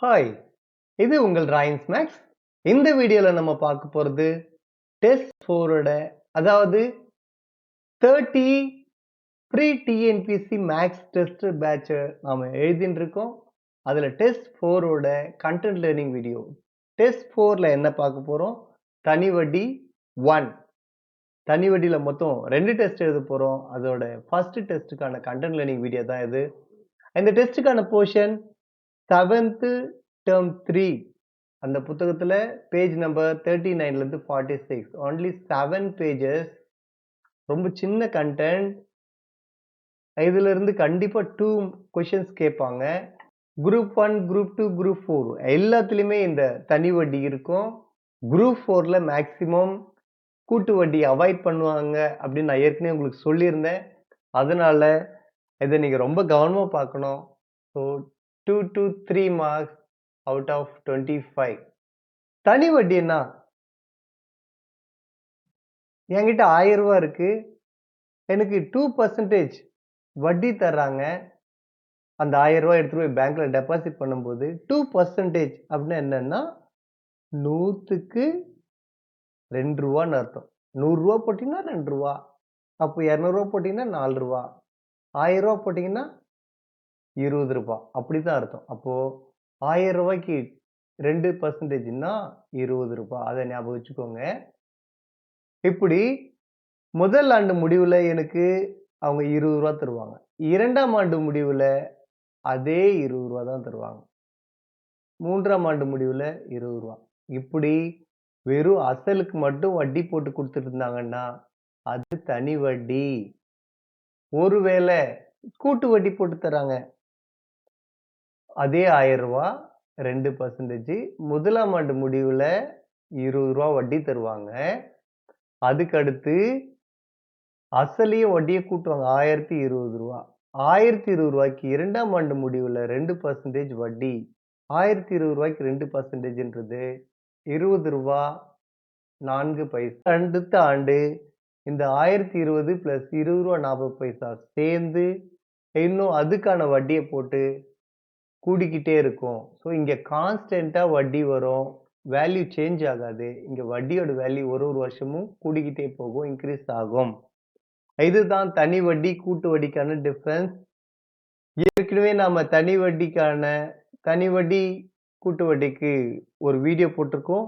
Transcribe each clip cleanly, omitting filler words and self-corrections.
Hi, இது உங்கள் Robbins maths. இந்த வீடியோல நம்ம பார்க்க போறது டெஸ்ட் 4ஓட அதாவது 30 pre TNPSC maths test batch நாம எழுதிட்டு இருக்கோம். அதுல டெஸ்ட் 4ஓட கண்டென்ட் லேர்னிங் வீடியோ. டெஸ்ட் 4ல என்ன பார்க்க போறோம்? தனி வட்டி 1. தனி வட்டியில மொத்தம் 2 டெஸ்ட் எழுத போறோம். அதோட ஃபர்ஸ்ட் டெஸ்ட்டுக்கான கண்டென்ட் லேர்னிங் வீடியோ தான் இது. இந்த டெஸ்ட்டுக்கான போர்ஷன் 7th term 3 அந்த புத்தகத்துல பேஜ் நம்பர் 39ல இருந்து 46 only 7 pages. ரொம்ப சின்ன கண்டென்ட். இதுல இருந்து கண்டிப்பா 2 questions கேட்பாங்க. குரூப் 1, குரூப் 2, குரூப் 4 எல்லாத்துலயுமே இந்த தனி வட்டி இருக்கும். குரூப் 4ல மேக்ஸிமம் கூட்டு வட்டி அவாய்ட் பண்ணுவாங்க அப்படின்னு நான் ஏற்கனவே உங்களுக்கு சொல்லியிருந்தேன். அதனால இதை நீங்க ரொம்ப கவனமா பார்க்கணும். So 2 to 3 marks out of 25. தனி வட்டி என்ன? என்கிட்ட 1000 ரூபாய் இருக்கு, எனக்கு 2% வட்டி தர்றாங்க. அந்த 1000 ரூபாய் எடுத்துட்டு போய் பேங்க்ல டெபாசிட் பண்ணும்போது 2% அப்படின்னா என்னன்னா 100க்கு 2 ரூபான்னு அர்த்தம். 100 ரூபாய் போட்டீங்கன்னா 2 ரூபா, அப்போ 200 ரூபாய் போட்டீங்கன்னா 4 ரூபா, 1000 ரூபாய் போட்டீங்கன்னா 20 ரூபாய், அப்படிதான் அர்த்தம். அப்போ 1000 ரூபாய்க்கு 2%ன்னா 20 ரூபாய். அதை ஞாபகம் வச்சுக்கோங்க. இப்படி முதல் ஆண்டு முடிவுல எனக்கு அவங்க 20 ரூபாய் தருவாங்க. 2ஆம் ஆண்டு முடிவுல அதே 20 ரூபாய் தான் தருவாங்க. 3ஆம் ஆண்டு முடிவுல 20 ரூபாய். இப்படி வெறும் அசலுக்கு மட்டும் வட்டி போட்டு கொடுத்துட்டு இருந்தாங்கன்னா அது தனி வட்டி. ஒருவேளை கூட்டு வட்டி போட்டு தராங்க, அதே 1000 ரூபாய் 2%. முதலாம் ஆண்டு முடிவுல 20 ரூபாய் வட்டி தருவாங்க. அதுக்கு அடுத்து அசலையும் வட்டியை கூட்டுவாங்க, 1020 ரூபாய். 1020 ரூபாய்க்கு 2ஆம் ஆண்டு முடிவுல 2% வட்டி. 1020 ரூபாய்க்கு 2%ன்றது 20 ரூபாய் 4 பைசா. அடுத்த ஆண்டு இந்த 1020 பிளஸ் 20 ரூபாய் 40 பைசா சேர்ந்து இன்னும் அதுக்கான வட்டியை போட்டு கூடிக்கிட்டே இருக்கும். ஸோ இங்க கான்ஸ்டன்டா வட்டி வரும், வேல்யூ சேஞ்ச் ஆகாது. இங்க வட்டியோட வேல்யூ ஒரு வருஷமும் கூடிக்கிட்டே போகும், இன்க்ரீஸ் ஆகும். இதுதான் தனி வட்டி கூட்டு வட்டிக்கான டிஃபரன்ஸ். ஏற்கனவே நாம தனி வட்டி கூட்டு வட்டிக்கு ஒரு வீடியோ போட்டிருக்கோம்.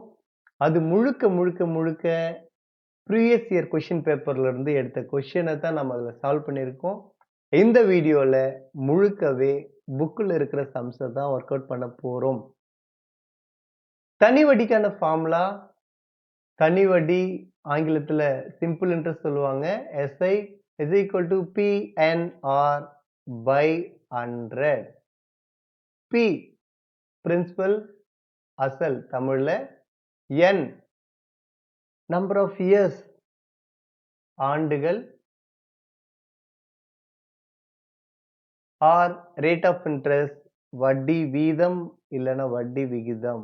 அது முழுக்க ப்ரீவியஸ் இயர் கொஸ்டின் பேப்பர்ல இருந்து எடுத்த கொஸ்டினை தான் நம்ம அதுல சால்வ் பண்ணியிருக்கோம். இந்த வீடியோல முழுக்கவே புக்கில் இருக்கிற சம்ஸை தான் ஒர்க் அவுட் பண்ண போறோம். தனி வட்டிக்கான ஃபார்முலா, தனி வட்டி ஆங்கிலத்துல சிம்பிள் இன்ட்ரெஸ்ட் சொல்லுவாங்க. SI is equal to PNR by 100. P principal அசல் தமிழ்ல, N நம்பர் ஆஃப் இயர்ஸ் ஆண்டுகள், R ரேட் ஆஃப் இன்ட்ரெஸ்ட் வட்டி வீதம் இல்லைன்னா வட்டி விகிதம்.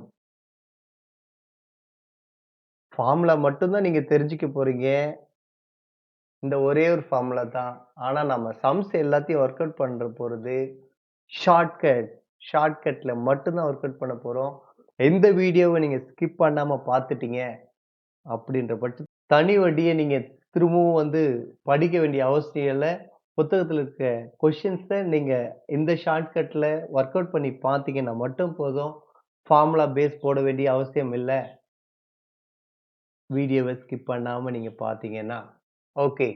ஃபார்முலா மட்டும்தான் நீங்க தெரிஞ்சுக்க போறீங்க. இந்த ஒரே ஒரு ஃபார்முலா தான். ஆனா நம்ம சம்ஸ் எல்லாத்தையும் ஒர்க் அவுட் பண்ற போறது ஷார்ட்கட்ல மட்டும்தான் ஒர்க் அவுட் பண்ண போறோம். எந்த வீடியோவை நீங்க ஸ்கிப் பண்ணாம பார்த்துட்டீங்க அப்படின்ற பட்சம் தனி வட்டியை நீங்க திரும்பவும் வந்து படிக்க வேண்டிய அவசியம் இல்லை. புத்தகத்தில் இருக்க கொஸ்டின்ஸை நீங்க இந்த ஷார்ட்கட்ல ஒர்க் அவுட் பண்ணி பார்த்தீங்கன்னா மட்டும் போதும். ஃபார்முலா பேஸ் போட வேண்டிய அவசியம் இல்லை, வீடியோவை ஸ்கிப் பண்ணாம நீங்க பார்த்தீங்கன்னா. ஓகே,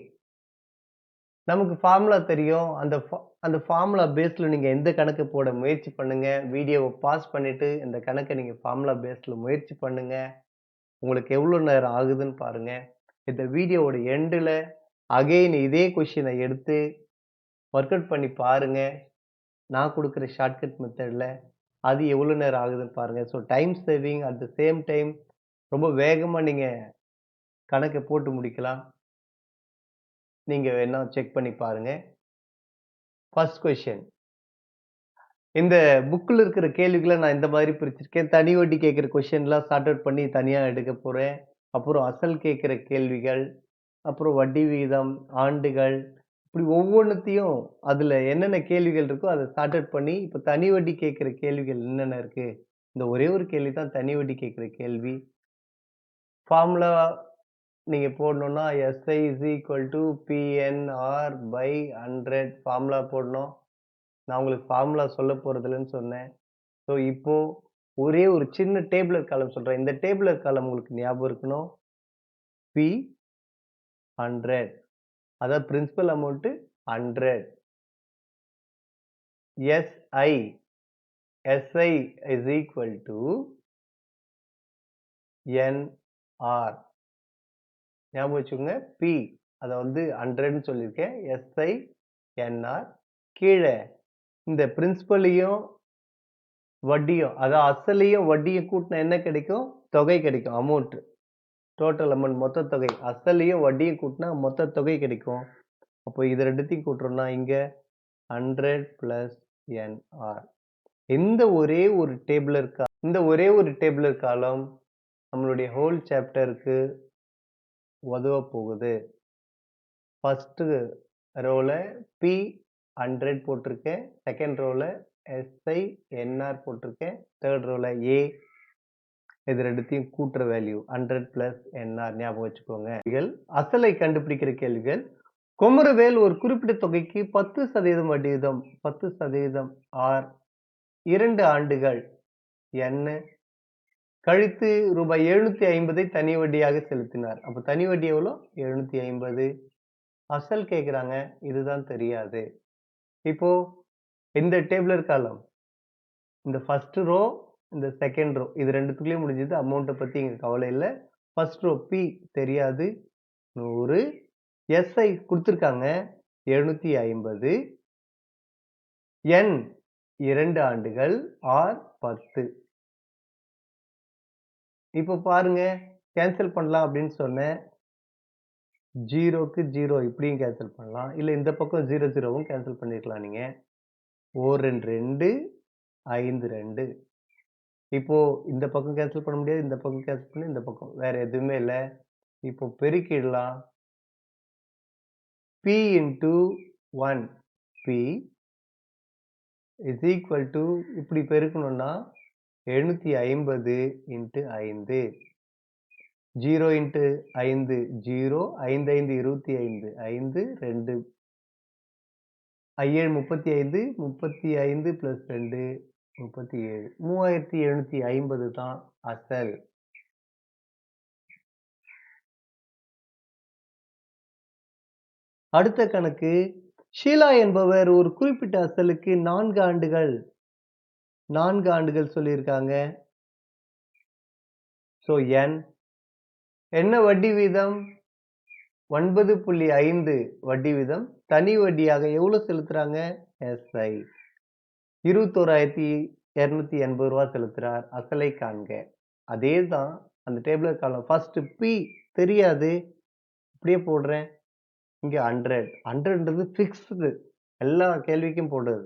நமக்கு ஃபார்முலா தெரியும். அந்த ஃபார்முலா பேஸ்ல நீங்க எந்த கணக்கு போட முயற்சி பண்ணுங்க. வீடியோவை பாஸ் பண்ணிட்டு இந்த கணக்கை நீங்க ஃபார்முலா பேஸ்ல முயற்சி பண்ணுங்க. உங்களுக்கு எவ்வளவு நேரம் ஆகுதுன்னு பாருங்க. இந்த வீடியோவோட எண்டில் அகைன் இதே கொஸ்டினை எடுத்து ஒர்க் அவுட் பண்ணி பாருங்க. நான் கொடுக்குற ஷார்ட்கட் மெத்தட்ல அது எவ்வளவு நேரம் ஆகுதுன்னு பாருங்க. So time saving, at the same time ரொம்ப வேகமா நீங்க கணக்கை போட்டு முடிக்கலாம். நீங்க வேணா செக் பண்ணி பாருங்க. ஃபர்ஸ்ட் கொஸ்டின், இந்த புக்கில் இருக்கிற கேள்விகளை நான் இந்த மாதிரி பிரிச்சிருக்கேன். தனி வட்டி கேட்குற கொஸ்டின்லாம் சார்ட் அவுட் பண்ணி தனியா எடுக்க போறேன். அப்புறம் அசல் கேட்குற கேள்விகள், அப்புறம் வட்டி விகிதம், ஆண்டுகள், இப்படி ஒவ்வொன்னுத்தையும் அதுல என்னென்ன கேள்விகள் இருக்கோ அதை சார்ட் அவுட் பண்ணி இப்ப தனி வட்டி கேட்கிற கேள்விகள் என்னென்ன இருக்கு. இந்த ஒரே ஒரு கேள்வி தான் தனி வட்டி கேட்கிற கேள்வி. ஃபார்முலா நீங்க போடணும்னா SI is equal to PNR by 100 formula போடணும். நான் உங்களுக்கு ஃபார்முலா சொல்ல போறதில்லன்னு சொன்னேன். ஸோ இப்போ ஒரே ஒரு சின்ன டேபிளர் காலம் சொல்றேன். இந்த டேபிளர் காலம் உங்களுக்கு ஞாபகம் இருக்கணும். P 100 அதாவது principal amount 100. SI is equal to NR. ஞாபகம் வச்சுக்கோங்க. P அதை வந்து 100ன்னு சொல்லியிருக்கேன். SI NR. கீழே இந்த பிரின்சிபலையும் வட்டியும் அதாவது அசலையும் வட்டியும் கூட்டினா என்ன கிடைக்கும்? தொகை கிடைக்கும். அமௌண்ட், டோட்டல் அமௌண்ட், மொத்த தொகை. அசலையும் வட்டியும் கூட்டினா மொத்த தொகை கிடைக்கும். அப்போ இது ரெண்டுத்தையும் கூட்டுறோம்னா இங்க 100 plus NR. இந்த ஒரே ஒரு டேபிளர் காலம் நம்மளுடைய ஹோல் சாப்டருக்கு உதவ போகுது. ஃபர்ஸ்ட் ரோல P 100 போட்டிருக்கேன். செகண்ட் ரோல SI NR போட்டிருக்கேன். தேர்ட் ரோல A. இது ரெண்டுத்தையும் கூட்டுற வேல்யூ 100 plus NR ஞாபகம் வச்சுக்கோங்க. அசலை கண்டுபிடிக்கிற கேள்விகள். குமரவேல் ஒரு குறிப்பிட்ட தொகைக்கு 10% வட்டி வீதம் 10% R 2 ஆண்டுகள் N கழித்து ரூபாய் 750 தனி வட்டியாக செலுத்தினார். அப்ப தனி வட்டி எவ்வளோ? 750. அசல் கேக்குறாங்க. இதுதான் தெரியாது. இப்போ இந்த டேபிளர் காலம், இந்த ஃபர்ஸ்ட் ரோ, இந்த செகண்ட் ரோ, இது ரெண்டுத்துக்குள்ளேயும் முடிஞ்சது. அமௌண்ட்டை பத்தி இங்க கவலை இல்லை. ஃபர்ஸ்ட் ரோ P தெரியாது 100. SI கொடுத்துருக்காங்க 750. N 2 ஆண்டுகள். R 10. இப்போ பாருங்க, கேன்சல் பண்ணலாம் அப்படின்னு சொன்னேன். 0க்கு 0 இப்படியும் கேன்சல் பண்ணலாம். இல்லை இந்த பக்கம் 0 0வும் கேன்சல் பண்ணிருக்கலாம் நீங்க. 4 2 5 2. இப்போ இந்த பக்கம் கேன்சல் பண்ண முடியாது. இந்த பக்கம் கேன்சல் பண்ணி இந்த பக்கம் வேற எதுவுமே இல்லை. இப்போ பெருக்கிடலாம். P into 1 P is equal to இப்படி பெருக்கணும்னா 750 into 5. 0 into 5 0. 5 5 25. 5 2 7 35. 35 plus 2 37. 3750 தான் அசல். அடுத்த கணக்கு. ஷீலா என்பவர் ஒரு குறிப்பிட்ட அசலுக்கு 4 ஆண்டுகள் சொல்லியிருக்காங்க. ஸோ N என்ன வட்டி வீதம்? 9.5 வட்டி வீதம். தனி வட்டியாக எவ்வளவு செலுத்துறாங்க? SI 21,280 ரூபாய் செலுத்துறார். அசலை காண்க. அதே தான் அந்த டேபிளர் காலம். ஃபர்ஸ்ட் P தெரியாது, அப்படியே போடுறேன். இங்க 100ன்றது ஃபிக்ஸ்டு, எல்லா கேள்விக்கும் போடுறது.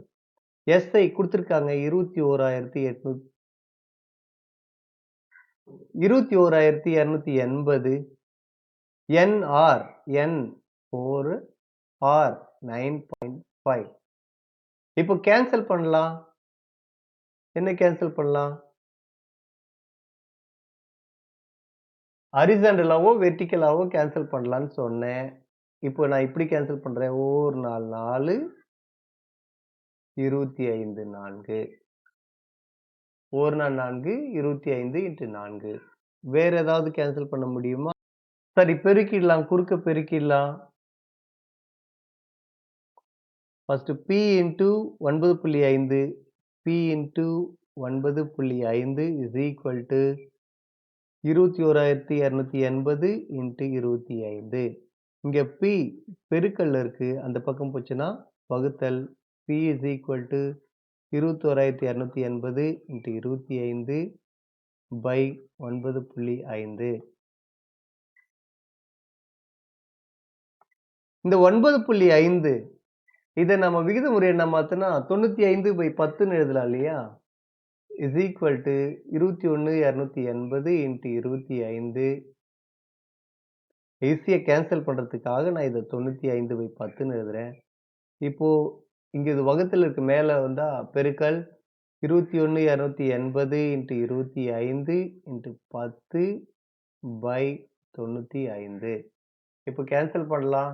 SI கொடுத்துருக்காங்க 21,280. NR N 4 R 9.5. இப்போ கேன்சல் பண்ணலாம். என்ன கேன்சல் பண்ணலாம்? ஹரிசாண்டலாவோ வெர்டிக்கலாவோ கேன்சல் பண்ணலான்னு சொன்னேன். இப்போ நான் இப்படி கேன்சல் பண்றேன். 1 4 4 25 4. 1 4 4 25 into 4. வேற ஏதாவது கேன்சல் பண்ண முடியுமா? சரி, பெருக்கிடலாம். குறுக்க பெருக்கிடலாம். First P into 9.5 P into 9.5 is equal to 21,280 into 25. இங்க P பெருக்கல்ல இருக்கு, அந்த பக்கம் போச்சுன்னா வகுத்தல். P is equal to 21,280 into 25 by 9.5. இந்த 9.5 இதை நம்ம விகித முறை என்ன மாத்தினா 95/10 எழுதலாம் இல்லையா? is equal to 21,280 into 25. ஈஸியா கேன்சல் பண்றதுக்காக நான் இத 95/10ன்னு எழுதுறேன். இப்போ இங்க இது வகுத்தல் இருக்கு. மேல வந்தா பெருக்கல் 21,280 × 25 × 10/95. இப்போ கேன்சல் பண்ணலாம்.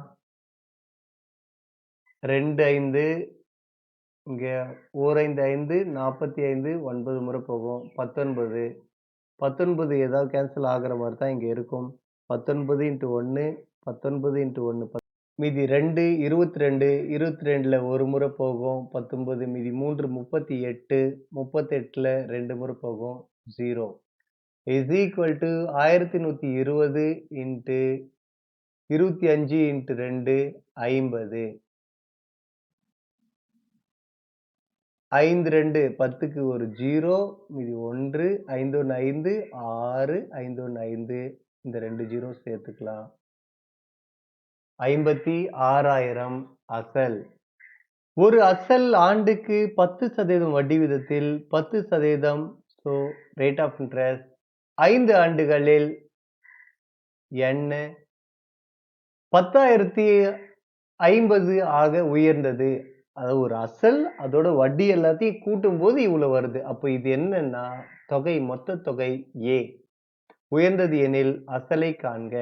2 5 இங்க ஓர் 5 5 45 9 முறை போகும். 19 19 ஏதாவது கேன்சல் ஆகுற மாரி தான் இங்க இருக்கும். 19 × 1 19 × 1 மீதி 2 22 22ல ஒரு முறை போகும். 19 மீதி 3 38 38ல 2 முறை போகும். 0 இஸ் ஈக்குவல் டு 1120 × 25 × 2 50. 5 2 10க்கு ஒரு 0 மீதி 1 5 1 5 6 5 1 5 இந்த 2 0 சேர்த்துக்கலாம். 56,000 அசல். ஒரு அசல் ஆண்டுக்கு 10% வட்டி விதத்தில் 10%, ஸோ ரேட் ஆஃப் இன்ட்ரெஸ்ட் 5 ஆண்டுகளில் என்ன 10,050 ஆக உயர்ந்தது. அதாவது ஒரு அசல் அதோட வட்டி எல்லாத்தையும் கூட்டும்போது இவ்வளவு வருது. அப்போ இது என்னன்னா தொகை, மொத்த தொகை A. உயர்ந்தது எனில் அசலை காண்க.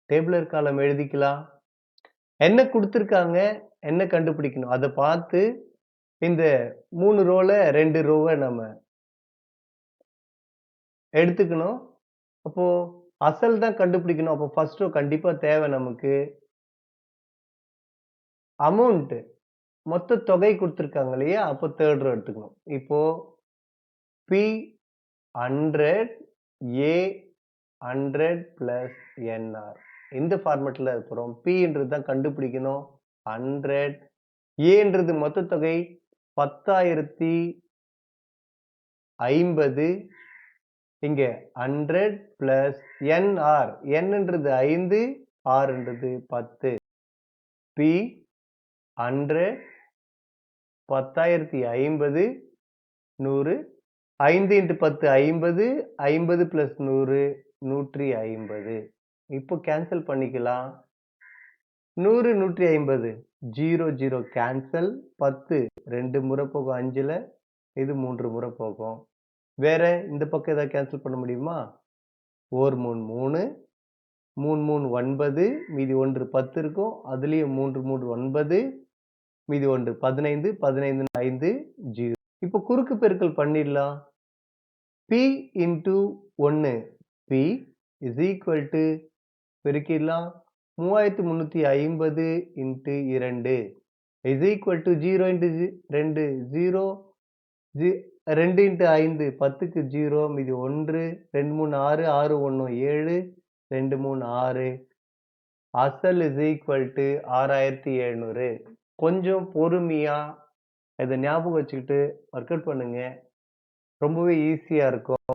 டேபிளர் காலம் எழுதிக்கலாம். என்ன கொடுத்திருக்காங்க, என்ன கண்டுபிடிக்கணும். அதை பார்த்து இந்த 3 ரோல 2 ரோவை நம்ம எடுத்துக்கணும். அப்போ அசல் தான் கண்டுபிடிக்கணும். அப்போ ஃபர்ஸ்ட் ரோ கண்டிப்பா தேவை நமக்கு. அமௌண்ட் மொத்த தொகை கொடுத்திருக்காங்க இல்லையா, அப்போ தேர்ட் ரோ எடுத்துக்கணும். இப்போ P 100 A 100 பிளஸ் NR இந்த ஃபார்மேட்ல இருக்கிறோம். Pன்றது தான் கண்டுபிடிக்கணும். 100 Aன்றது மொத்த தொகை 10,050. இங்க 100 பிளஸ் NR Nன்றது 5 Rன்றது 10. P 100 10,050 100 5 × 10 50 50 plus 100 150. இப்போ கேன்சல் பண்ணிக்கலாம். 100 150 0 0 கேன்சல். 10 2 முறை போகும் 5ல, இது 3 முறை போகும். வேற இந்த பக்கம் ஏதாவது கேன்சல் பண்ண முடியுமா? 4 3 3 3 3 9 மீதி 1 10 இருக்கும். அதுலயும் 3 3 9 மீதி 1 15 15 5 0. இப்போ குறுக்கு பெருக்கல் பண்ணிடலாம். P × 1 P is equal to பெருக்கிடலாம். 3350 × 2 is equal to 0 × 2 0 2 × 5 10க்கு 0 மீதி 1 2 3 6 6 1 7 2 3 6 அசல் is equal to 6700. கொஞ்சம் பொறுமையா இதை ஞாபகம் வச்சுக்கிட்டு ஒர்க் அவுட் பண்ணுங்க. ரொம்பவே ஈஸியா இருக்கும்.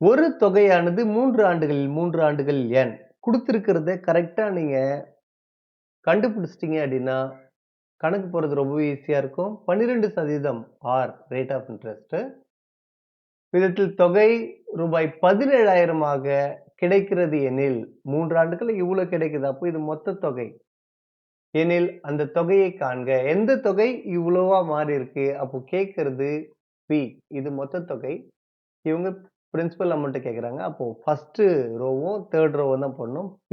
ஒரு தொகையானது 3 ஆண்டுகளில் n கொடுத்திருக்கிறத கரெக்டா நீங்க கண்டுபிடிச்சிட்டீங்க அப்படின்னா கணக்கு போறது ரொம்பவே ஈஸியா இருக்கும். 12% R ரேட் ஆஃப் இன்ட்ரெஸ்ட் விதத்தில் தொகை ரூபாய் 17,000 கிடைக்கிறது எனில் 3 ஆண்டுகள் இவ்வளவு கிடைக்குது. அப்போ இது மொத்த தொகை எனில் அந்த தொகையை காண்க. எந்த தொகை இவ்வளவா மாறி இருக்கு? அப்போ கேட்கறது P. இது மொத்த தொகை. இவங்க பிரின்சிபல் அமௌண்ட் கேக்குறாங்க. அப்போ ஃபர்ஸ்ட் ரோவும் தேர்ட் ரோவும் தான் போடணும். P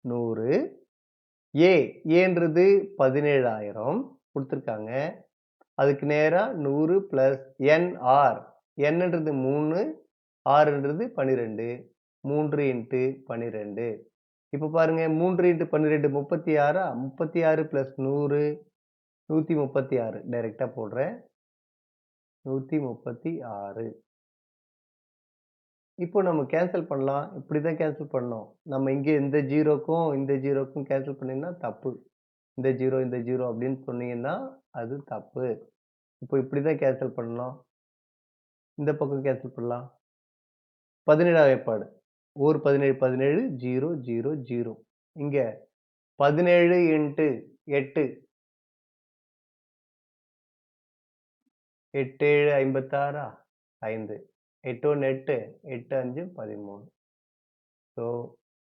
100 ஏன்றது 17,000 கொடுத்திருக்காங்க. அதுக்கு நேரா 100 பிளஸ் NR Nன்றது 3 Rன்றது 12 3 × 12. இப்ப பாருங்க 3 × 12 36 36 பிளஸ் 100 136 டைரக்டா போடுறேன். 136. இப்போ நம்ம கேன்சல் பண்ணலாம். இப்படிதான் கேன்சல் பண்ணோம். நம்ம இங்க இந்த ஜீரோக்கும் இந்த ஜீரோக்கும் கேன்சல் பண்ணீங்கன்னா தப்பு. இந்த ஜீரோ அப்படின்னு சொன்னீங்கன்னா அது தப்பு. இப்போ இப்படிதான் கேன்சல் பண்ணலாம். இந்த பக்கம் கேன்சல் பண்ணலாம். 17ஆவது ஏற்பாடு. ஒரு 17 17 0 0 0. இங்க 17 × 8 8 7 56 5 8 1 8 8 5 13. ஸோ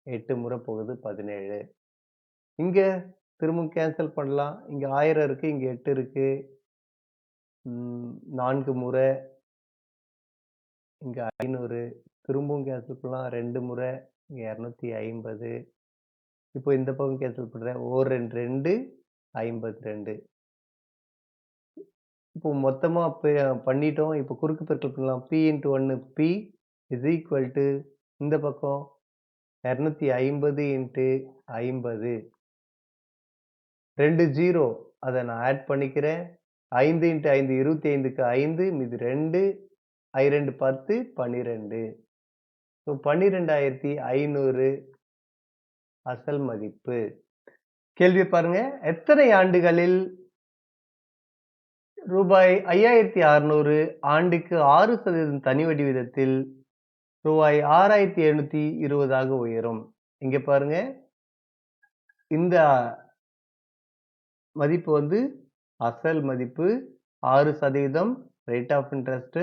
8 முறை போகுது 17. இங்கே திரும்ப கேன்சல் பண்ணலாம். இங்கே 1000 இருக்கு, இங்கே 8 இருக்கு. 4 முறை, இங்கே 500. திரும்பவும் கேன்சல் பண்ணலாம் 2 முறை, இங்கே 250. இப்போ இந்த பக்கம் கேன்சல் பண்ணுறேன். 1 2 52. இப்போ மொத்தமாக பண்ணிட்டோம். இப்போ குறுக்கு பெருக்கல் பண்ணலாம். p × 1 p is equal to இந்த பக்கம் 250 × 50. 2 0 அதை நான் ஆட் பண்ணிக்கிறேன். 5 × 5 25க்கு 5, மீது 2, I2 10, 12. ஸோ 12,500 அசல் மதிப்பு. கேள்வி பாருங்க, எத்தனை ஆண்டுகளில் ரூபாய் 5,600 ஆண்டுக்கு 6% தனி வட்டி விதத்தில் ரூபாய் 6,720 உயரும்? இங்க பாருங்க, இந்த மதிப்பு வந்து அசல் மதிப்பு 6% ரேட் ஆஃப் இன்ட்ரெஸ்ட்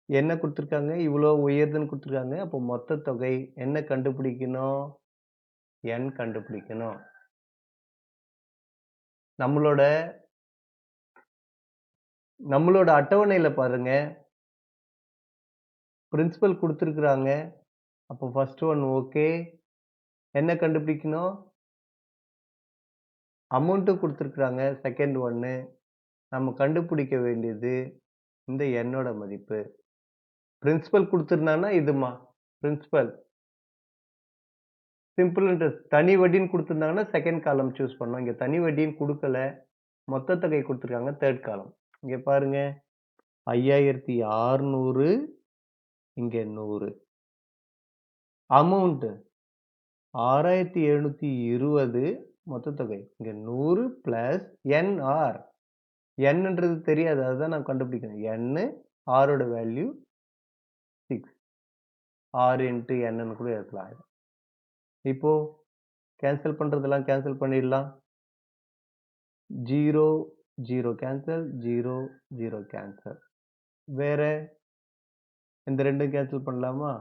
என்ன கொடுத்துருக்காங்க, இவ்வளோ உயர்துன்னு கொடுத்துருக்காங்க. அப்போ மொத்த தொகை என்ன கண்டுபிடிக்கணும்? n கண்டுபிடிக்கணும். நம்மளோட அட்டவணையில பாருங்க, பிரின்சிபல் கொடுத்துருக்குறாங்க. அப்போ ஃபர்ஸ்ட் ஒன் ஓகே. என்ன கண்டுபிடிக்கணும்? அமௌண்ட்டும் கொடுத்துருக்குறாங்க. செகண்ட் ஒன்று நம்ம கண்டுபிடிக்க வேண்டியது இந்த என்னோட மதிப்பு. பிரின்சிபல் கொடுத்துருந்தாங்கன்னா இதுமா பிரின்சிபல். சிம்பிள் இன்ட்ரெஸ்ட் தனி வட்டின்னு கொடுத்துருந்தாங்கன்னா செகண்ட் காலம் சூஸ் பண்ணோம். இங்கே தனி வட்டின்னு கொடுக்கல, மொத்த தொகை கொடுத்துருக்காங்க, தேர்ட் காலம். இங்கே பாருங்க, 5,600, இங்கே 100. அமௌண்ட் 6,720 மொத்த தொகை. இங்கே 100 பிளஸ் NR. என்னன்றது தெரியாது, அதுதான் நான் கண்டுபிடிக்கணும். n ஆரோட வேல்யூ 6. R × n கூட இருக்கலாம். இப்போ கேன்சல் பண்றதெல்லாம் கேன்சல் பண்ணிடலாம். 0 0 கேன்சல், 0 0 கேன்சல். வேற இந்த ரெண்டும் கேன்சல் பண்ணலாமா?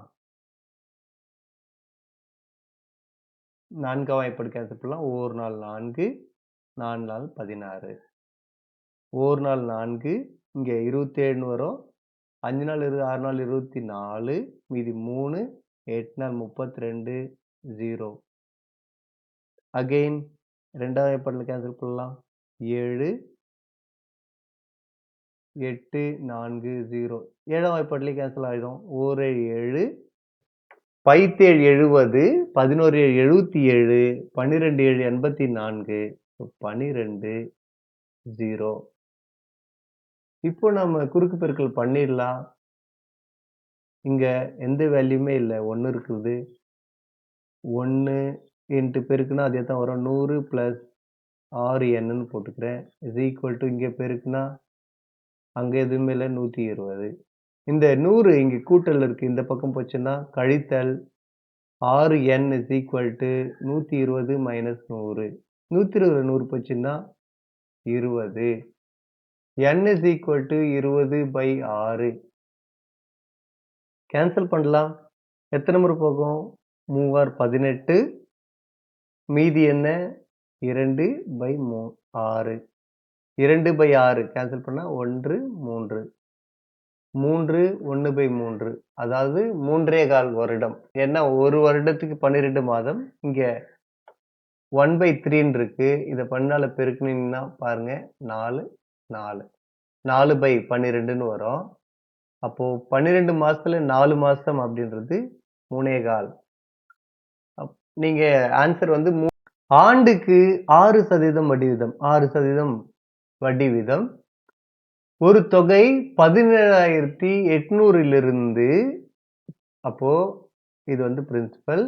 4 வாய்ப்பாடு கேன்சல் பண்ணலாம். 1 நாள் 4, 4 நாள் 16. 1 நாள் 4, இங்கே 27 வரும். 5 நாள் 6 நாள் 24, மீதி 3, 8 நாள் 32, 0. அகெயின் ரெண்டாவது வாய்ப்பாடில் கேன்சல் பண்ணலாம். 7 8 4 0. 7ஆம் வாய்ப்பாட்டிலே கேன்சல் ஆகிடும். 1 7 5 70, 11 77, 12 84, 12 0. இப்போ நம்ம குறுக்கு பெருக்கல் பண்ணிடலாம். இங்க எந்த வேல்யூமே இல்லை, 1 இருக்குது. 1 × பெருக்குனா அதே தான் வரும். 100 பிளஸ் 6n போட்டுக்கிறேன். இஸ் ஈக்குவல் டு இங்கே பெருக்குனா அங்கே எதுவுமே இல்லை, 120. இந்த 100 இங்கே கூட்டல் இருக்கு, இந்த பக்கம் போச்சுன்னா கழித்தல் 6n is equal to 120 minus 100. 120 100 போச்சுன்னா 20. n is equal to 20/6. Cancel பண்ணலாம். எத்தனை முறை போகும்? 3 18. மீதி என்ன? 2/6. 2/6 கேன்சல் பண்ணா 1 3. 3 1/3, அதாவது 3.25 வருடம். ஏன்னா ஒரு வருடத்துக்கு 12 மாதம். இங்க 1/3 இருக்கு. இதை பண்ணால பெருக்குனீங்கன்னா பாருங்க, 4 4 4/12 வரும். அப்போ 12 மாசத்துல 4 மாசம் அப்படின்றது 3.25. நீங்க ஆன்சர் வந்து ஆண்டுக்கு 6% வட்டி வீதம். 6% வட்டி வீதம். ஒரு தொகை 17,800 அப்போ இது வந்து பிரின்சிபல்.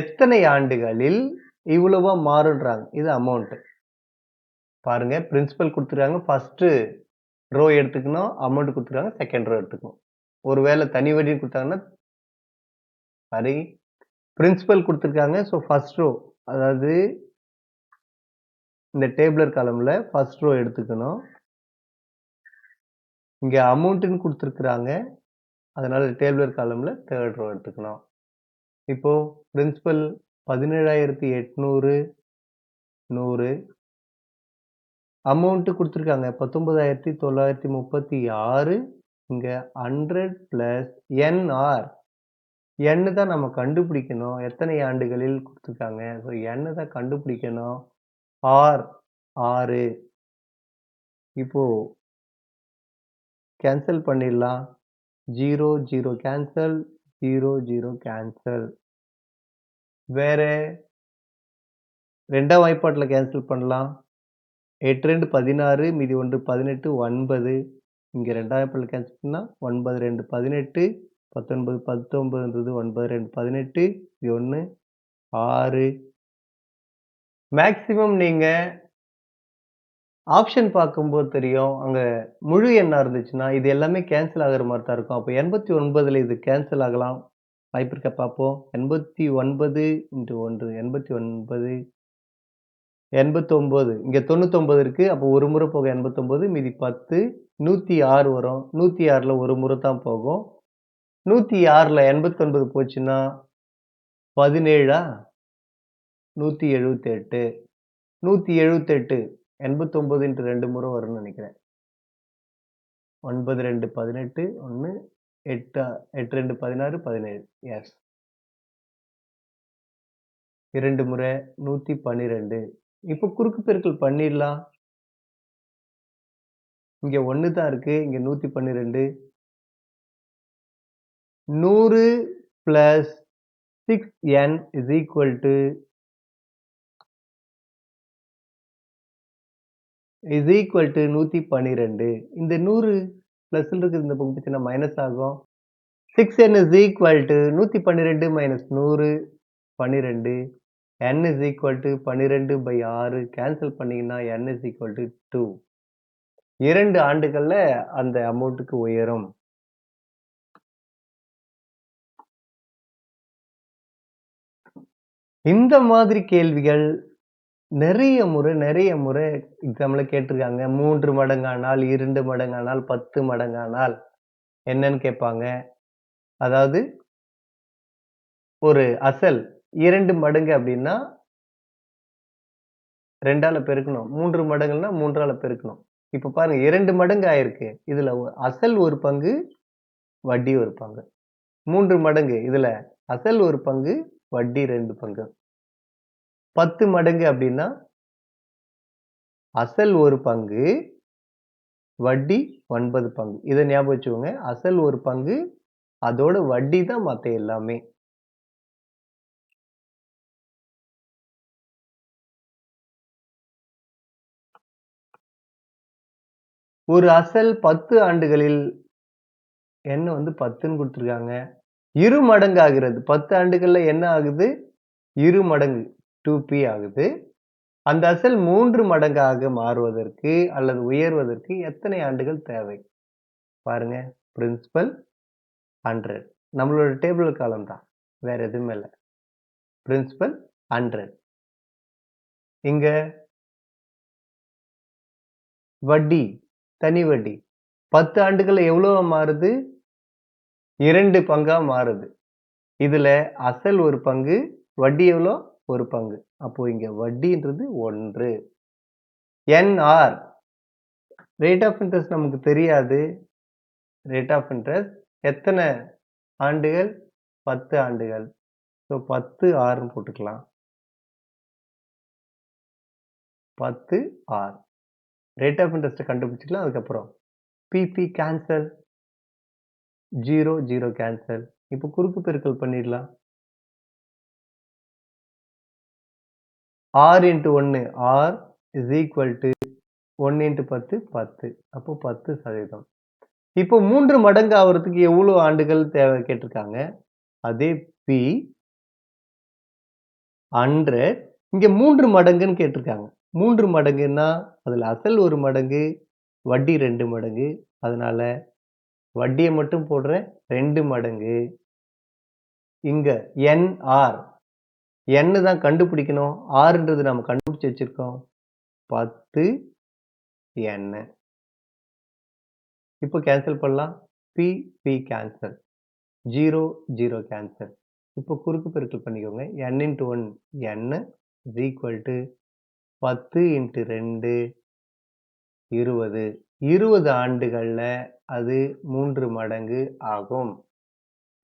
எத்தனை ஆண்டுகளில் இவ்வளவா மாறுன்றாங்க. இது அமௌண்ட். பாருங்க, பிரின்சிபல் கொடுத்துருக்காங்க, ஃபர்ஸ்ட் ரோ எடுத்துக்கணும். அமௌண்ட் கொடுத்துருக்காங்க, செகண்ட் ரோ எடுத்துக்கணும். ஒருவேளை தனி வட்டி கொடுத்தாங்கன்னா சாரி, பிரின்சிபல் கொடுத்துருக்காங்க. ஸோ ஃபர்ஸ்ட் ரோ, அதாவது இந்த டேபிளர் காலம்ல ஃபர்ஸ்ட் ரோ எடுத்துக்கணும். இங்க அமௌண்ட்னு கொடுத்துருக்குறாங்க, அதனால டேபிளர் காலம்ல தேர்ட் ரோ எடுத்துக்கணும். இப்போ பிரின்சிபல் 17,800 100 அமௌண்ட் குடுத்துருக்காங்க 19,936 இங்க 100 பிளஸ் என்ஆர் n தான் நம்ம கண்டுபிடிக்கணும். எத்தனை ஆண்டுகளில் குடுத்துருக்காங்க. ஸோ n தான் கண்டுபிடிக்கணும். ஆர் 6 இப்போ கேன்சல் பண்ணிடலாம். 0 0 கேன்சல் 0 0 கேன்சல். வேற ரெண்டாம் வாய்ப்பாட்டில் கேன்சல் பண்ணலாம். 8 2 16 மீதி 1 18 9 இங்க ரெண்டாம் வாய்ப்பாட்டில் கேன்சல் பண்ணா 9 2 18 19 19ன்றது 9 2 18 இது 1 6 மேக்ஸிமம் நீங்க ஆப்ஷன் பார்க்கும்போது தெரியும். அங்க முழு எண்ணா இருந்துச்சுன்னா இது எல்லாமே கேன்சல் ஆகுற மாதிரி தான் இருக்கும். அப்போ 89ல இது கேன்சல் ஆகலாம். வாய்ப்பு இருக்க பார்ப்போம். 89 இன்ட்டு 1 89 89 இங்க 99 இருக்கு. அப்போ ஒரு முறை போக 89 மீதி 10 106 வரும். 106ல ஒரு முறை தான் போகும். 106ல 89 போச்சுன்னா 17ஆ 178 178 89 இன்ட்டு 2 முறை வரும்னு நினைக்கிறேன். 9 2 18 1 8 8 2 16 17 எஸ் 2 முறை 112 இப்போ குறுக்கு பெருக்கல் பண்ணிடலாம். இங்க 1 தான் இருக்கு. இங்க 112 100 plus 6n is equal to 112. இந்த 100 பிளஸ் இருக்கு இந்த பக்கம் போச்சுன்னா மைனஸ் ஆகும். 6n is equal to 112 minus 100 12 n is equal to 12 by 6 cancel பண்ணீங்கன்னா n is equal to 2. 2 ஆண்டுகள்ல அந்த அமௌண்ட்டுக்கு உயரும். இந்த மாதிரி கேள்விகள் நிறைய முறை எக்ஸாம்ல கேட்டிருக்காங்க. 3 மடங்கானால் 2 மடங்கானால் 10 மடங்கானால் என்னன்னு கேட்பாங்க. அதாவது ஒரு அசல் 2 மடங்கு அப்படின்னா 2ஆல பெருக்கணும். 3 மடங்குன்னா 3ஆல பெருக்கணும். இப்ப பாருங்க 2 மடங்கு ஆயிருக்கு. இதுல அசல் ஒரு பங்கு, வட்டி ஒரு பங்கு. 3 மடங்கு இதுல அசல் ஒரு பங்கு, வட்டி 2 பங்கு. 10 மடங்கு அப்படின்னா அசல் ஒரு பங்கு, வட்டி 9 பங்கு. இதை ஞாபகம் வச்சுக்கோங்க. அசல் ஒரு பங்கு, அதோட வட்டி தான் மத்த எல்லாமே. ஒரு அசல் 10 ஆண்டுகளில் என்ன 10ன்னு கொடுத்துருக்காங்க. இரு மடங்கு ஆகிறது. 10 ஆண்டுகள்ல என்ன ஆகுது? இரு மடங்கு 2p ஆகுது. அந்த அசல் 3 மடங்காக மாறுவதற்கு அல்லது உயர்வதற்கு எத்தனை ஆண்டுகள் தேவை? பாருங்க பிரின்சிபல் 100 நம்மளோட டேபிள் காலம் தான், வேற எதுவுமே இல்லை. பிரின்சிபல் 100 இங்க வட்டி தனி வட்டி 10 ஆண்டுகள்ல எவ்வளவு மாறுது? 2 பங்கா மாறுது. இதுல அசல் ஒரு பங்கு, வட்டி எவ்வளோ? ஒரு பங்கு. அப்போ இங்க வட்டின்றது 1. என்ஆர் ரேட் ஆஃப் இன்ட்ரெஸ்ட் நமக்கு தெரியாது. ரேட் ஆஃப் இன்ட்ரெஸ்ட் எத்தனை ஆண்டுகள்? 10 ஆண்டுகள். ஸோ 10 ஆர்னு போட்டுக்கலாம். 10 ஆர் ரேட் ஆஃப் இன்ட்ரெஸ்ட்டை கண்டுபிடிச்சிக்கலாம். அதுக்கப்புறம் பிபி கேன்சல், 0 0 கேன்சல். இப்போ குறுக்கு பெருக்கல் பண்ணிடலாம். R into 1 r is equal to 1 into 10 10. அப்போ 10%. இப்போ 3 மடங்கு ஆகிறதுக்கு எவ்வளவு ஆண்டுகள் தேவை கேட்டிருக்காங்க. அதே பி 100 இங்க 3 மடங்குன்னு கேட்டிருக்காங்க. 3 மடங்குன்னா அதுல அசல் ஒரு மடங்கு, வட்டி 2 மடங்கு. அதனால வட்டியை மட்டும் போடுறேன். 2 மடங்கு. இங்க என்ஆர் n தான் கண்டுபிடிக்கணும். ஆர்ன்றது நம்ம கண்டுபிடிச்சு வச்சிருக்கோம். 10 n. இப்போ கேன்சல் பண்ணலாம். P p cancel, 0 0 cancel. இப்போ குறுக்கு பெருக்கல் பண்ணிக்கோங்க. n × 1 n is equal to 10 × 2 20. 20 ஆண்டுகள்ல அது 3 மடங்கு ஆகும்.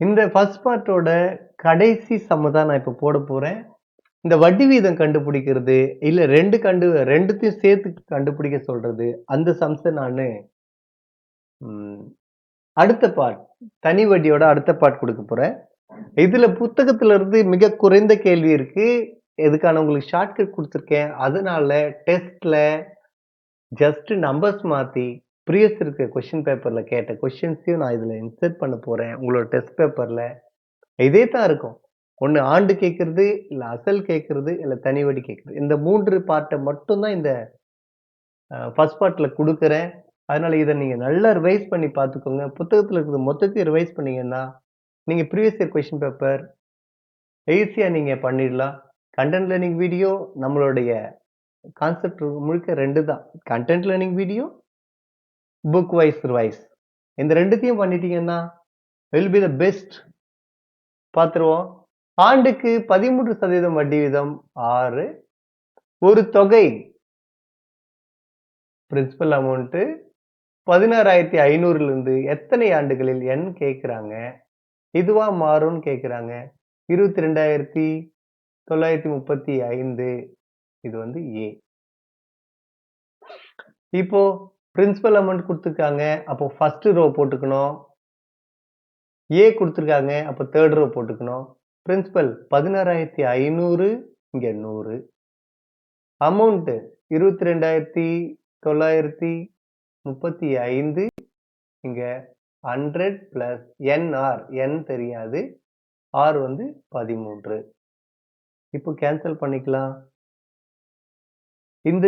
இந்த ஃபர்ஸ்ட் பார்ட்டோட கடைசி சம்ம தான் நான் இப்போ போட போறேன். இந்த வட்டி வீதம் கண்டுபிடிக்கிறது, இல்ல ரெண்டுத்தையும் சேர்த்து கண்டுபிடிக்க சொல்றது, அந்த சம்ஸ நானு அடுத்த பார்ட், தனி வட்டியோட அடுத்த பார்ட் கொடுக்க போறேன். இதுல புத்தகத்துல இருந்து மிக குறைந்த கேள்வி இருக்கு. இதுக்கான உங்களுக்கு ஷார்ட்கட் கொடுத்துருக்கேன். அதனால டெஸ்ட்ல ஜஸ்ட் நம்பர்ஸ் மாத்தி ப்ரீவியஸ் இருக்க கொஸ்டின் பேப்பர்ல கேட்ட கொஸ்டின்ஸையும் நான் இதுல இன்சர்ட் பண்ண போறேன். உங்களோட டெஸ்ட் பேப்பர்ல இதே தான் இருக்கும். ஒண்ணு ஆண்டு கேட்கறது, இல்ல அசல் கேட்கறது, இல்ல தனி வட்டி கேட்கறது. இந்த 3 பார்ட்டை மட்டும் தான் இந்த ஃபர்ஸ்ட் பார்ட்ல கொடுக்குறேன். அதனால இதை நீங்க நல்லா ரிவைஸ் பண்ணி பார்த்துக்கோங்க. புத்தகத்துல இருக்கிறது மொத்தத்தையும் ரிவைஸ் பண்ணீங்கன்னா நீங்க ப்ரீவியஸ் இயர் கொஸ்டின் பேப்பர் ஈஸியா நீங்க பண்ணிடலாம். கண்டென்ட் லேர்னிங் வீடியோ நம்மளுடைய கான்செப்ட் முழுக்க 2 தான். Content learning video, book wise revise. இந்த ரெண்டுத்தையும் பண்ணிட்டீங்கன்னா வில் பி த பெஸ்ட். பார்த்துருவோம். ஆண்டுக்கு 13% வட்டி வீதம் 6. ஒரு தொகை பிரின்சிபல் அமௌண்ட் 16,500 இருந்து எத்தனை ஆண்டுகளில் n கேட்கிறாங்க? இதுவா மாறும்னு கேட்கிறாங்க. 22,935. இது வந்து A. இப்போ பிரின்சிபல் அமௌண்ட் கொடுத்துருக்காங்க. அப்போ ஃபர்ஸ்ட் ரோ போட்டுக்கணும். A கொடுத்துருக்காங்க. அப்போ தேர்ட் ரோ போட்டுக்கணும். பிரின்சிபல் 16,500, இங்க 100. அமௌண்ட் 22,935, இங்க 100 பிளஸ் NR, n தெரியாது, R வந்து 13. இப்போ கேன்சல் பண்ணிக்கலாம். இந்த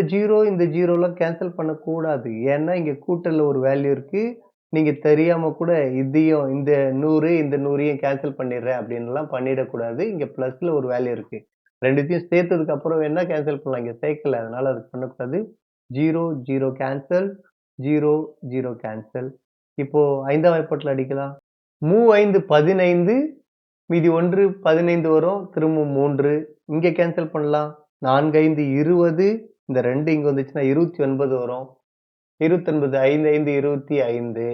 ஜீரோலாம் கேன்சல் பண்ணக்கூடாது. ஏன்னா இங்க கூட்டல்ல ஒரு வேல்யூ இருக்கு. நீங்க தெரியாம கூட இதையும் இந்த 100 இந்த 100ஐயும் கேன்சல் பண்ணிடுறேன் அப்படின்லாம் பண்ணிடக்கூடாது. இங்க பிளஸ்ல ஒரு வேல்யூ இருக்கு. ரெண்டுத்தையும் சேர்த்ததுக்கு அப்புறம் வேணா கேன்சல் பண்ணலாம். இங்க சேர்க்கல, அதனால அது பண்ணக்கூடாது. 0 கேன்சல், 0 கேன்சல். இப்போ 5ஆம் வாய்ப்பாட்டுல அடிக்கலாம். 3 5 15, மீதி 1 15 வரும், திரும்ப 3. இங்க கேன்சல் பண்ணலாம். 4 5 20, இந்த 2 இங்க வந்துச்சுன்னா 29 வரும். 29 5 5 25,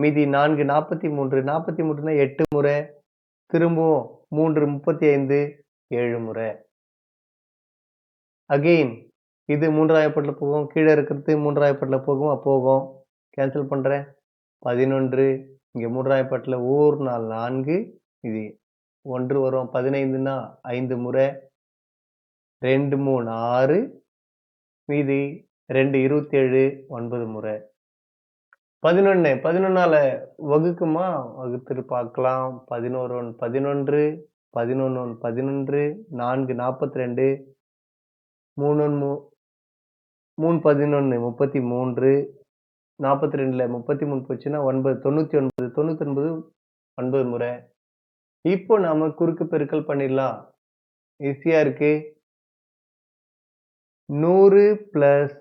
மீதி 4 43, 43னா 8 முறை, திரும்பவும் 3 35, 7 முறை. அகெயின் இது 3ஆம் வாய்ப்பாட்டுல போகும், கீழே இருக்கிறது 3ஆம் வாய்ப்பாட்டுல போகும். கேன்சல் பண்றேன். 11, இங்க 3ஆம் வாய்ப்பாட்டுல 1 4 4, இது 1 வரும். 15னா 5 முறை, 2 3 6, மீதி 2 27, 9 முறை. 11ஆல வகுக்குமா? வகுத்து பார்க்கலாம். 11 11, 11 11, 4 42, 3 11 33, 42ல 33 போச்சுன்னா 9 99, 99 9 முறை. இப்போ நாம குறுக்கு பெருக்கல் பண்ணிடலாம். ஈஸியா இருக்கு. 100 plus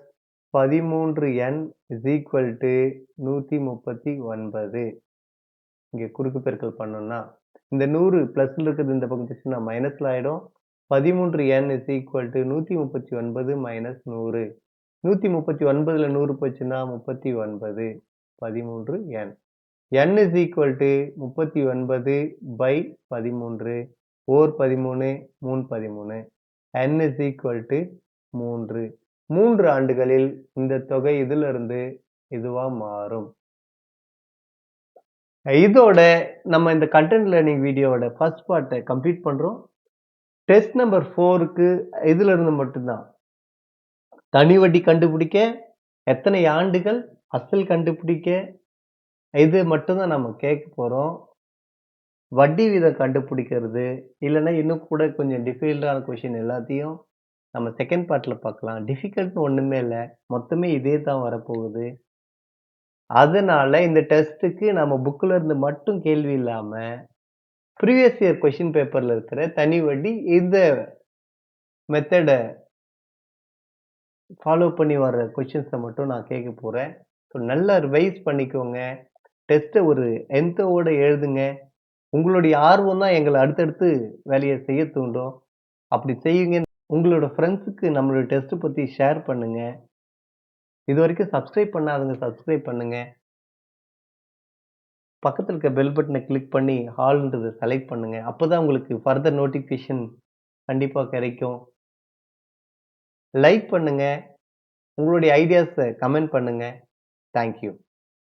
13n is equal to 139. இங்க குறுக்கு பெருக்கல் பண்ணோம்னா இந்த 100 பிளஸ்ல இருக்கிறது இந்த பக்கம் போச்சுன்னா மைனஸ்ல ஆயிடும். 13n is equal to 139 minus 100. 139ல 100 போச்சுன்னா 39, 13n. n is equal to 39 by 13, 4 13, 3 13. n is equal to 3. 3 ஆண்டுகளில் இந்த தொகை இதிலிருந்து இதுவா மாறும். இதோட நம்ம இந்த கண்டென்ட் லேர்னிங் வீடியோவோட ஃபர்ஸ்ட் பார்ட்டை கம்ப்ளீட் பண்றோம். டெஸ்ட் நம்பர் 4க்கு இதுல இருந்து மட்டும்தான் தனி வட்டி கண்டுபிடிக்க, எத்தனை ஆண்டுகள், அசல் கண்டுபிடிக்க, இது மட்டும்தான் நம்ம கேட்க போறோம். வட்டி வீதம் கண்டுபிடிக்கிறது, இல்லைன்னா இன்னும் கூட கொஞ்சம் டிஃபிகல்ட்டான கொஸ்டின் எல்லாத்தையும் நம்ம செகண்ட் பார்ட்ல பார்க்கலாம். டிஃபிகல்ட்னு ஒண்ணுமே இல்லை, மொத்தமே இதே தான் வரப்போகுது. அதனால இந்த டெஸ்ட்டுக்கு நம்ம புக்ல இருந்து மட்டும் கேள்வி இல்லாம ப்ரீவியஸ் இயர் கொஸ்டின் பேப்பர்ல இருக்கிற தனி வட்டி இந்த மெத்தடை ஃபாலோ பண்ணி வர்ற கொஸ்டின்ஸை மட்டும் நான் கேட்க போறேன். ஸோ நல்லா ரிவைஸ் பண்ணிக்கோங்க. டெஸ்ட்டை ஒரு எந்தோட எழுதுங்க. உங்களுடைய ஆர்வம் தான் எங்கள அடுத்தடுத்து வேலைய செய்ய தூண்டும். அப்படி செய்யுங்க. உங்களோட ஃப்ரெண்ட்ஸுக்கு நம்மளோட டெஸ்ட் பத்தி ஷேர் பண்ணுங்க. இதுவரைக்கும் சப்ஸ்கிரைப் பண்ணாதவங்க சப்ஸ்கிரைப் பண்ணுங்க. பக்கத்துல இருக்க பெல் பட்டன கிளிக் பண்ணி ஆல்ன்றத செலக்ட் பண்ணுங்க. அப்பதான் உங்களுக்கு ஃபர்தர் நோட்டிஃபிகேஷன் கண்டிப்பா கிடைக்கும். லைக் பண்ணுங்க. உங்களுடைய ஐடியாஸ கமெண்ட் பண்ணுங்க. Thank you.